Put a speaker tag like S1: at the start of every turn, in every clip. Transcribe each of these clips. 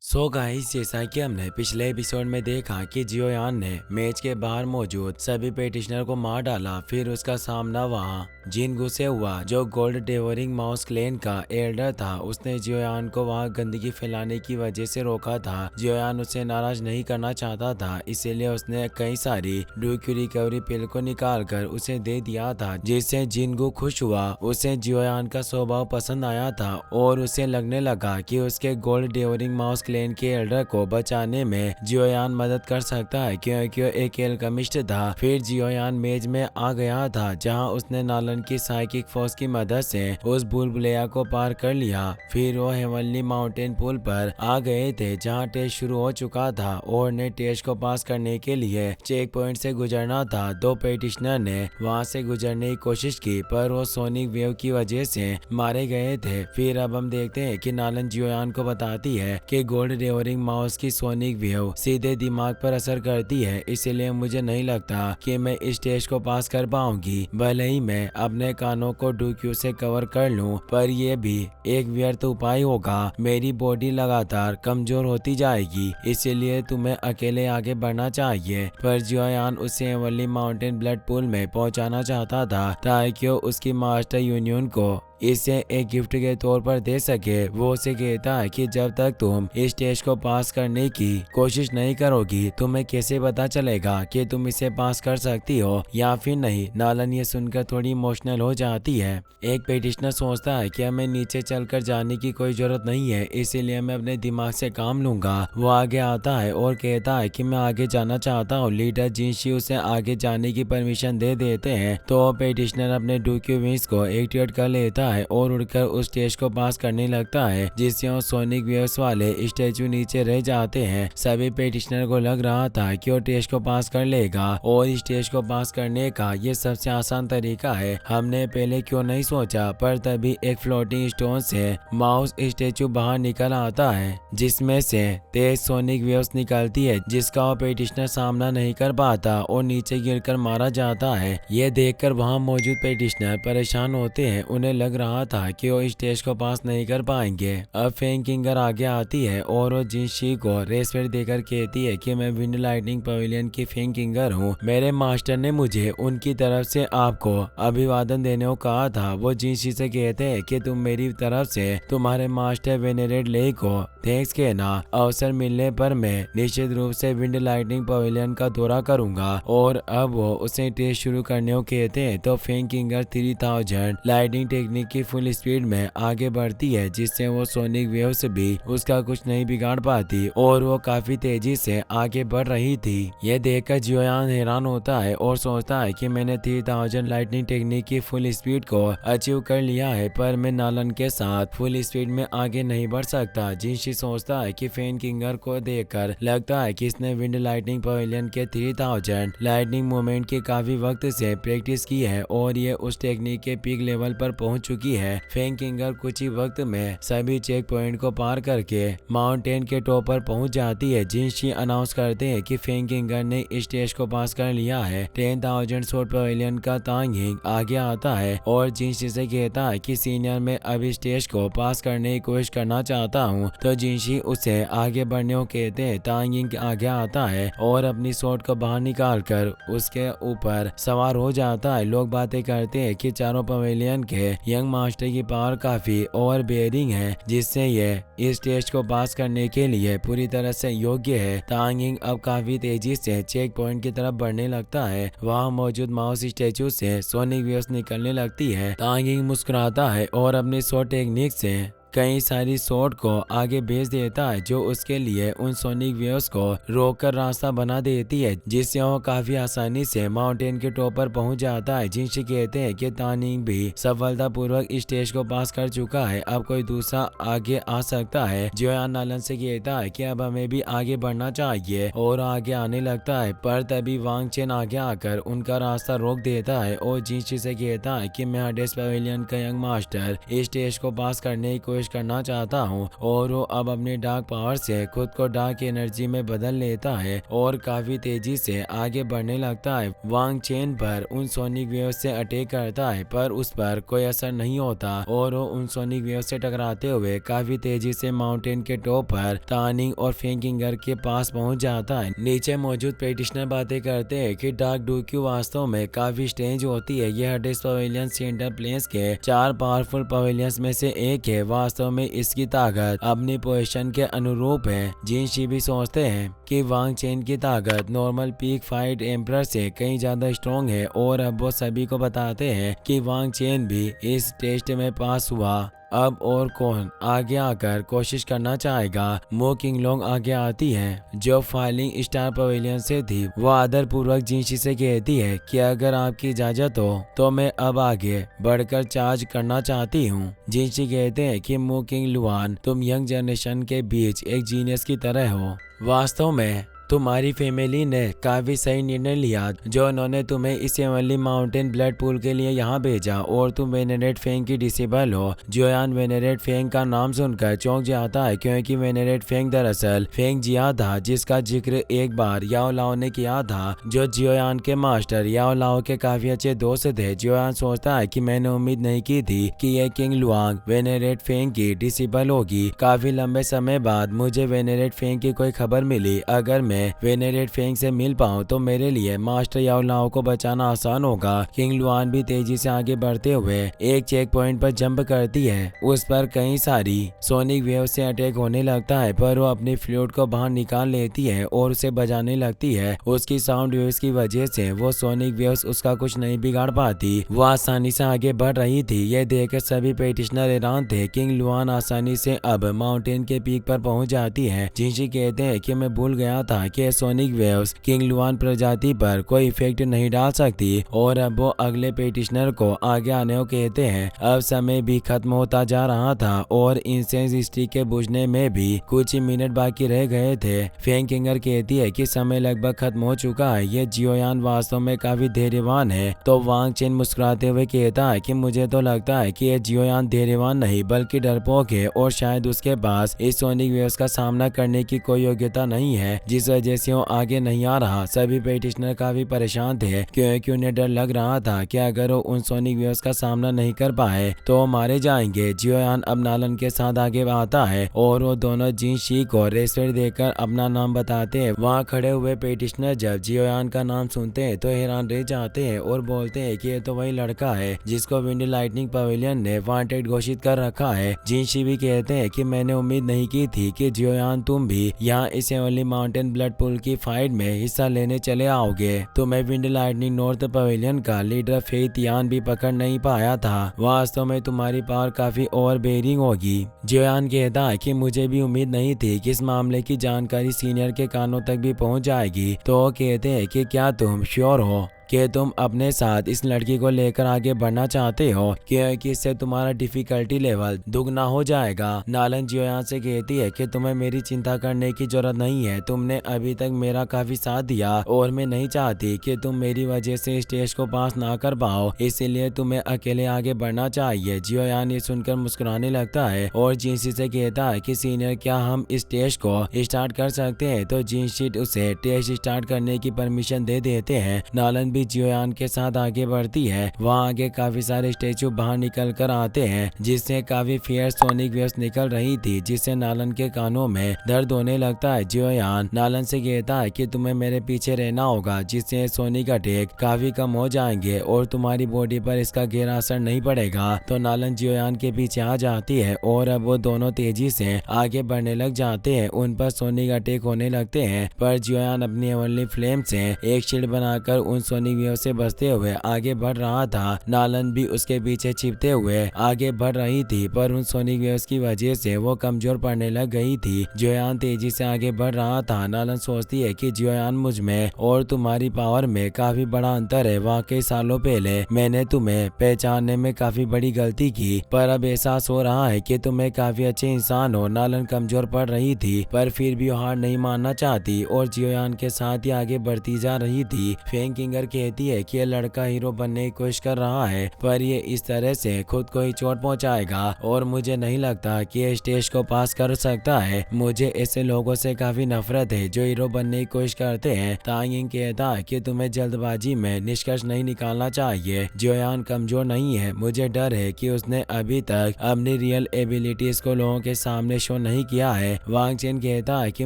S1: So guys, जैसा कि हमने पिछले एपिसोड में देखा कि जियोयान ने मैच के बाहर मौजूद सभी पेटिशनर को मार डाला। फिर उसका सामना वहां जिन से हुआ, जो गोल्ड डेवरिंग माउस क्लेन का एल्डर था। उसने जियोयान को वहां गंदगी फैलाने की वजह से रोका था। जियोयान उसे नाराज नहीं करना चाहता था, इसीलिए उसने कई सारी ड्यूक रिकवरी पिल को निकाल कर उसे दे दिया था, जिससे जिनगू खुश हुआ। उसे जियोयान का स्वभाव पसंद आया था और उसे लगने लगा कि उसके गोल्ड डेवरिंग माउस क्लेन के एल्डर को बचाने में जियोयान मदद कर सकता है, क्योंकि वो एक एल्केमिस्ट था। फिर जियोयान मेज में आ गया था, जहां उसने नालन की साइकिक फोर्स की मदद से उस बुलबुलैया को पार कर लिया। फिर वो हेवनली माउंटेन पुल पर आ गए थे, जहां टेस्ट शुरू हो चुका था और ने टेस्ट को पास करने के लिए चेक पॉइंट से गुजरना था। दो पेटिशनर ने वहां से गुजरने की कोशिश की, पर वो सोनिक वेव की वजह से मारे गए थे। फिर अब हम देखते हैं कि नालन जियोयान को बताती है कि गोल्ड डेवरिंग माउस की सोनिक वेव सीधे दिमाग पर असर करती है, इसलिए मुझे नहीं लगता कि मैं इस टेस्ट को पास कर पाऊंगी। भले ही मैं अपने कानों को डूक्यू से कवर कर लूं, पर यह भी एक व्यर्थ उपाय होगा। मेरी बॉडी लगातार कमजोर होती जाएगी, इसलिए तुम्हें अकेले आगे बढ़ना चाहिए। पर जियोयान उसे एवनली माउंटेन ब्लड पूल में पहुंचाना चाहता था, ताकि वो उसकी मास्टर यूनियन को इसे एक गिफ्ट के तौर पर दे सके। वो उसे कहता है कि जब तक तुम इस टेस्ट को पास करने की कोशिश नहीं करोगी, तुम्हें कैसे पता चलेगा कि तुम इसे पास कर सकती हो या फिर नहीं। नालन ये सुनकर थोड़ी इमोशनल हो जाती है। एक पेटिशनर सोचता है कि हमें नीचे चलकर जाने की कोई जरूरत नहीं है, इसीलिए मैं अपने दिमाग से काम लूंगा। वो आगे आता है और कहता है कि मैं आगे जाना चाहता हूँ। लीडर जिनशी उसे आगे जाने की परमिशन दे देते हैं, तो पेटिशनर अपने डूक्यू विंग्स को एक्टिवेट कर लेता है और उड़कर उस टेस्ट को पास करने लगता है, जिससे वो सोनिक वेव्स वाले स्टैचू नीचे रह जाते हैं। सभी पेटिशनर को लग रहा था कि वो टेस्ट को पास कर लेगा और इस टेस्ट को पास करने का ये सबसे आसान तरीका है। हमने पहले क्यों नहीं सोचा। पर तभी एक फ्लोटिंग स्टोन से माउस स्टैचू बाहर निकल आता है, जिसमें से तेज सोनिक वेव्स निकलती है, जिसका वो पेटिशनर सामना नहीं कर पाता और नीचे गिरकर मारा जाता है। ये देखकर वहां मौजूद पेटिशनर परेशान होते हैं। उन्हें लग रहा था कि वो इस टेस्ट को पास नहीं कर पाएंगे। अब फेंकिंगर आगे आती है और वो जिनशी को रेस्पेक्ट देकर कहती है कि मैं विंड लाइटनिंग पवेलियन की फेंकिंगर हूँ। मेरे मास्टर ने मुझे उनकी तरफ से आपको अभिवादन देने को कहा था। वो जिनशी से कहते हैं कि तुम मेरी तरफ से तुम्हारे मास्टर वेनेरेट ले को थैंक्स कहना। अवसर मिलने पर मैं निश्चित रूप से विंड लाइटनिंग पवेलियन का दौरा करूंगा। और अब वो उसे टेस्ट शुरू करने को कहते हैं, तो फेंकिंगर 3000 लाइटनिंग टेक्निक की फुल स्पीड में आगे बढ़ती है, जिससे वो सोनिक वेव से भी उसका कुछ नहीं बिगाड़ पाती और वो काफी तेजी से आगे बढ़ रही थी। ये देखकर जियोयान हैरान होता है और सोचता है कि मैंने 3000 लाइटनिंग टेक्निक की फुल स्पीड को अचीव कर लिया है, पर मैं नालन के साथ फुल स्पीड में आगे नहीं बढ़ सकता। जिनशी सोचता है कि फेंकिंगर को देखकर लगता है कि इसने विंड लाइटनिंग पवेलियन के 3000 लाइटनिंग मूवमेंट की काफी वक्त से प्रैक्टिस की है और ये उस टेक्निक के पीक लेवल पर पहुंच चुकी है। फेंकिंगर कुछ ही वक्त में सभी चेक पॉइंट को पार करके माउंटेन के टॉप पर पहुंच जाती है। जिनशी अनाउंस करते हैं कि फेंकिंगर ने इस टेस्ट को पास कर लिया है। 10,000 शॉट पवेलियन का तांगिंग आगे आता है और जिनशी से कहता है कि सीनियर मैं अब इस टेस्ट को पास करने की कोशिश करना चाहता हूँ, तो जिनशी उसे आगे बढ़ने को कहते हैं। तांगिंग आगे आता है और अपनी शॉट को बाहर निकाल कर उसके ऊपर सवार हो जाता है। लोग बातें करते हैं कि चारों पवेलियन के यंग मास्टर की पावर काफी ओवर बेयरिंग है, जिससे ये इस टेस्ट को पास करने के लिए पूरी तरह से योग्य है। तांगिंग अब काफी तेजी से चेक पॉइंट की तरफ बढ़ने लगता है। वहां मौजूद माउस स्टैचू से सोनिक वेव्स निकलने लगती है। तांगिंग मुस्कुराता है और अपनी शॉट टेक्निक से कई सारी शॉट को आगे भेज देता है, जो उसके लिए उन सोनिक वेव्स को रोककर रास्ता बना देती है, जिससे वो काफी आसानी से माउंटेन के टॉप पर पहुंच जाता है। जिनसे कहते हैं कि तानिंग भी सफलतापूर्वक इस स्टेज को पास कर चुका है, अब कोई दूसरा आगे आ सकता है। जियोयान नालन से कहता है कि अब हमें भी आगे बढ़ना चाहिए और आगे आने लगता है, पर तभी वांग चेन आगे आकर उनका रास्ता रोक देता है और जिनशी से कहता है कि मैं हडेस पवेलियन का यंग मास्टर इस स्टेज को पास करने की कोशिश कोशिश करना चाहता हूँ और वो अब अपनी डार्क पावर से खुद को डार्क एनर्जी में बदल लेता है और काफी तेजी से आगे बढ़ने लगता है। वांग चेन पर उन सोनिक वेव से अटैक करता है पर उस पर कोई असर नहीं होता और वो उन सोनिक वेव से टकराते हुए काफी तेजी से माउंटेन के टॉप पर टानिंग और फेंकिंगर के पास पहुंच जाता है। नीचे मौजूद प्रैक्टिशनर बातें करते हैं कि डार्क डूक्यू वास्तव में काफी स्ट्रेंज होती है। यह हडेस पवेलियन सेंटर प्लेन्स के 4 पावरफुल पवेलियंस में से एक है। वास्तव में इसकी ताकत अपनी पोजीशन के अनुरूप है। जिनशी भी सोचते हैं कि वांग चेन की ताकत नॉर्मल पीक फाइट एम्परर से कहीं ज्यादा स्ट्रॉन्ग है और अब वो सभी को बताते हैं कि वांग चेन भी इस टेस्ट में पास हुआ। अब और कौन आगे आकर कोशिश करना चाहेगा। मो किंगलोंग आगे आती है जो फाइलिंग स्टार पवेलियन से थी। वो आदर पूर्वक जिनशी से कहती है कि अगर आपकी इजाजत हो तो मैं अब आगे बढ़कर चार्ज करना चाहती हूँ। जिनशी कहते हैं कि मो किंग लुआन, तुम यंग जनरेशन के बीच एक जीनियस की तरह हो। वास्तव में तुम्हारी फैमिली ने काफी सही निर्णय लिया जो उन्होंने तुम्हें इस एवनली माउंटेन ब्लड पूल के लिए यहाँ भेजा और तुम वेनेरेट फेंग की डिसेबल हो। जियोयान वेनेरेट फेंग का नाम सुनकर चौंक जाता है क्योंकि वेनेरेट फेंग दरअसल फेंग जिया था जिसका जिक्र एक बार याओ लाओ ने किया था जो जियोयान के मास्टर याओ लाओ के काफी अच्छे दोस्त थे। जियोयान सोचता है कि मैंने उम्मीद नहीं की थी कि ये किंग लुआंग वेनेरेट फेंग की डिसेबल होगी। काफी लंबे समय बाद मुझे वेनेरेट फेंग की कोई खबर मिली। अगर मैं वेनेरेट फेंग से मिल पाऊं तो मेरे लिए मास्टर याओ लाओ को बचाना आसान होगा। किंग लुआन भी तेजी से आगे बढ़ते हुए एक चेक पॉइंट पर जंप करती है। उस पर कई सारी सोनिक वेव से अटैक होने लगता है पर वो अपनी फ्लूट को बाहर निकाल लेती है और उसे बजाने लगती है। उसकी साउंड वेव्स की वजह से वो सोनिक वेव्स उसका कुछ नहीं बिगाड़ पाती। वो आसानी से आगे बढ़ रही थी। यह देखकर सभी पेटिशनर हैरान थे। किंग लुआन आसानी से अब माउंटेन के पीक पर पहुंच जाती है। जिनशी कहते हैं कि मैं भूल गया था कि सोनिक वेव्स किंग लुआन प्रजाति पर कोई इफेक्ट नहीं डाल सकती और अब वो अगले पेटिशनर को आगे आने को कहते हैं। अब समय भी खत्म होता जा रहा था और इंसेंस स्टिक के बुझने में भी कुछ ही मिनट बाकी रह गए थे। फेंग किंगर कहती है कि समय लगभग खत्म हो चुका है। ये जियोयान वास्तव में काफी धैर्यवान है। तो वांग चेन मुस्कुराते हुए कहता है कि मुझे तो लगता है कि ये जियोयान धैर्यवान नहीं बल्कि डरपोक है और शायद उसके पास इस सोनिक वेव्स का सामना करने की कोई योग्यता नहीं है जिस वजह से वो आगे नहीं आ रहा। सभी पेटिशनर काफी परेशान थे क्योंकि उन्हें डर लग रहा था कि अगर वो उन सोनिक वेव्स का सामना नहीं कर पाए तो वो मारे जाएंगे। जियोयान अब नालन के साथ आगे आता है और वो दोनों जिनशी को रेस्पेक्ट देकर अपना नाम बताते हैं। वहाँ खड़े हुए पेटिशनर जब जियोयान का नाम सुनते हैं तो हैरान रह जाते हैं और बोलते हैं कि ये तो वही लड़का है जिसको विंड लाइटनिंग पवेलियन ने वांटेड घोषित कर रखा है। जिनशी भी कहते हैं कि मैंने उम्मीद नहीं की थी कि जियोयान तुम भी यहाँ इस हेवनली माउंटेन ब्लड पूल की फाइट में हिस्सा लेने चले आओगे। तुम्हें विंड लाइटनिंग नॉर्थ पवेलियन का लीडर फेथ यान भी पकड़ नहीं पाया था। वास्तव में तुम्हारी पावर काफी ओवरबेयरिंग होगी। जियोयान कहता है कि मुझे भी उम्मीद नहीं थी कि इस मामले की जानकारी सीनियर के कानों तक भी पहुंच जाएगी। तो वो कहते हैं कि क्या तुम श्योर हो कि तुम अपने साथ इस लड़की को लेकर आगे बढ़ना चाहते हो क्योंकि इससे तुम्हारा डिफिकल्टी लेवल दुगना हो जाएगा। नालन जियोयान से कहती है कि तुम्हें मेरी चिंता करने की जरूरत नहीं है। तुमने अभी तक मेरा काफी साथ दिया और मैं नहीं चाहती कि तुम मेरी वजह से स्टेज को पास ना कर पाओ, इसीलिए तुम्हें अकेले आगे बढ़ना चाहिए। जियोयान ये सुनकर मुस्कुराने लगता है और जिनशी से कहता है कि सीनियर क्या हम इस टेस्ट को स्टार्ट कर सकते हैं। तो जिनशी उसे टेस्ट स्टार्ट करने की परमिशन दे देते हैं। नालन भी जियोयान के साथ आगे बढ़ती है। वहाँ आगे काफी सारे स्टेचू बाहर निकल कर आते हैं जिससे काफी फियर सोनिक वेव्स निकल रही थी जिससे नालन के कानों में दर्द होने लगता है। जियोयान नालन से कहता है कि तुम्हें मेरे पीछे रहना होगा जिससे सोनिक अटैक काफी कम हो जाएंगे और तुम्हारी बॉडी पर इसका गहरा असर नहीं पड़ेगा। तो नालन जियोयान के पीछे आ जाती है और अब वो दोनों तेजी से आगे बढ़ने लग जाते हैं। उन पर सोनिक अटैक होने लगते हैं पर जियोयान अपनी हेवनली फ्लेम से एक शील्ड बनाकर उन सोनिक वेव से बचते हुए आगे बढ़ रहा था। नालन भी उसके पीछे छिपते हुए आगे बढ़ रही थी पर उन सोनिक वेव्स की वजह से वो कमजोर पड़ने लग गई थी। जियोयान तेजी से आगे बढ़ रहा था। नालन सोचती है कि जियोयान मुझ में और तुम्हारी पावर में काफी बड़ा अंतर है। वाकई सालों पहले मैंने तुम्हें पहचानने में काफी बड़ी गलती की पर अब एहसास हो रहा है कि तुम एक काफी अच्छे इंसान हो। नालन कमजोर पड़ रही थी पर फिर भी हार नहीं मानना चाहती और जियोयान के साथ ही आगे बढ़ती जा रही थी। फेंग किंगर कहती है कि ये लड़का हीरो बनने की कोशिश कर रहा है पर ये इस तरह से खुद को ही चोट पहुंचाएगा और मुझे नहीं लगता कि ये स्टेज को पास कर सकता है। मुझे ऐसे लोगों से काफी नफरत है जो हीरो बनने की कोशिश करते हैं। तांगिंग कहता है कि तुम्हें जल्दबाजी में निष्कर्ष नहीं निकालना चाहिए। जियोयान कमजोर नहीं है, मुझे डर है कि उसने अभी तक अपनी रियल एबिलिटीज को लोगों के सामने शो नहीं किया है। वांग चेन कहता है कि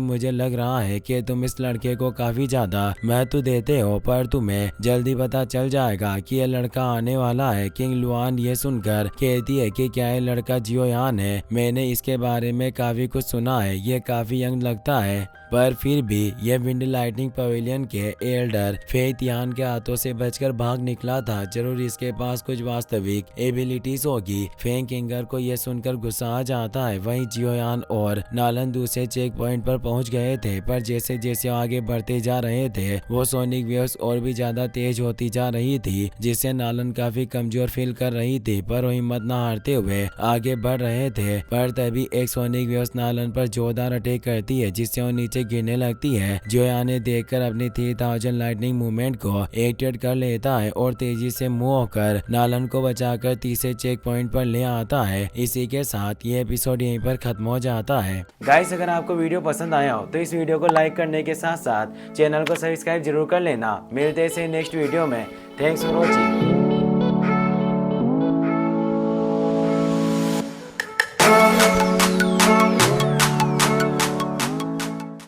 S1: मुझे लग रहा है कि तुम इस लड़के को काफी ज्यादा महत्व देते हो पर तुम्हें जल्दी पता चल जाएगा कि यह लड़का आने वाला है। किंग लुआन ये सुनकर कहती है कि क्या ये लड़का जियोयान है? मैंने इसके बारे में काफी कुछ सुना है, ये काफी यंग लगता है पर फिर भी यह विंड लाइटनिंग पवेलियन के एल्डर फेथ यान के हाथों से बचकर भाग निकला था। जरूर इसके पास कुछ वास्तविक एबिलिटीज होगी। फेंग किंगर को यह सुनकर गुस्सा आ जाता है। वहीं जियोयान और नालन दूसरे चेक पॉइंट पर पहुंच गए थे पर जैसे जैसे आगे बढ़ते जा रहे थे वो सोनिक वेव्स और भी ज्यादा तेज होती जा रही थी जिससे नालन काफी कमजोर फील कर रही थी पर वो हिम्मत न हारते हुए आगे बढ़ रहे थे। पर तभी एक सोनिक वेव्स नालन पर जोरदार अटैक करती है जिससे वो नीचे गिरने लगती है। जियोयान ने देखकर अपनी 3000 लाइटनिंग मूवमेंट को एक्टिवेट कर लेता है और तेजी से मूव होकर नालन को बचाकर तीसरे चेक पॉइंट पर ले आता है। इसी के साथ ये एपिसोड यहीं पर खत्म हो जाता है। गाइस अगर आपको वीडियो पसंद आया हो तो इस वीडियो को लाइक करने के साथ साथ चैनल को सब्सक्राइब जरूर कर लेना। मिलते हैं नेक्स्ट वीडियो में। Thanks for watching.